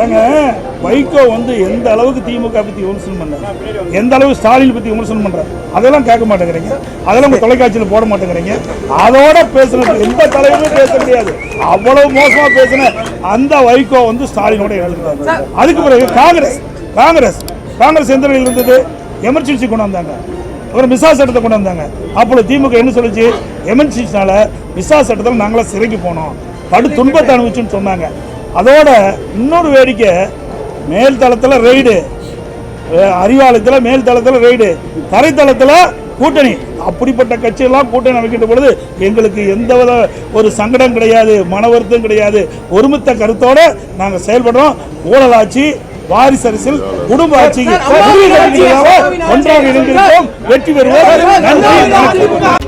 ஏங்க வைகோ வந்து எந்த அளவுக்கு திமுக பத்தி விமர்சனம் பண்ண, எந்த அளவுக்கு ஸ்டாலின் பத்தி விமர்சனம் பண்ற, அதெல்லாம் கேட்க மாட்டேங்கிறீங்க, அதெல்லாம் தொலைக்காட்சியில் போட மாட்டேங்கிறீங்க. அதோட பேசுன எந்த தலைவருமே பேச முடியாது. அவ்வளவு மோசமா பேசின அந்த வைகோ வந்து ஸ்டாலினோட எழுதுறாங்க. அதுக்கு பிறகு காங்கிரஸ் எந்த நிலையில் இருந்தது? எமர்ஜென்சி கொண்டு வந்தாங்க, ஒரு மிசா சட்டத்தை கொண்டு வந்தாங்க. அப்பொழுது திமுக என்ன சொல்லிச்சு? எமர்ஜென்சினால மிசா சட்டத்தில் நாங்களாம் சிறைக்கு போனோம், படு துன்பத்தை அனுபவிச்சுன்னு சொன்னாங்க. அதோட இன்னொரு வேடிக்கை, மேல் தளத்தில் ரெய்டு, அறிவாலயத்தில் மேல் தளத்தில் ரெய்டு, தரைத்தளத்தில் கூட்டணி. அப்படிப்பட்ட கட்சியெல்லாம் கூட்டணி அமைக்கின்ற பொழுது எங்களுக்கு எந்த ஒரு சங்கடம் கிடையாது, மன வருத்தம் கிடையாது. ஒருமித்த கருத்தோட நாங்கள் செயல்படுறோம். ஊழலாட்சி, வாரிசு அரசியல், குடும்ப ஆட்சிக்கு ஒன்றாக இணைந்திருக்கோம். வெற்றி பெறுவோம். நன்றி.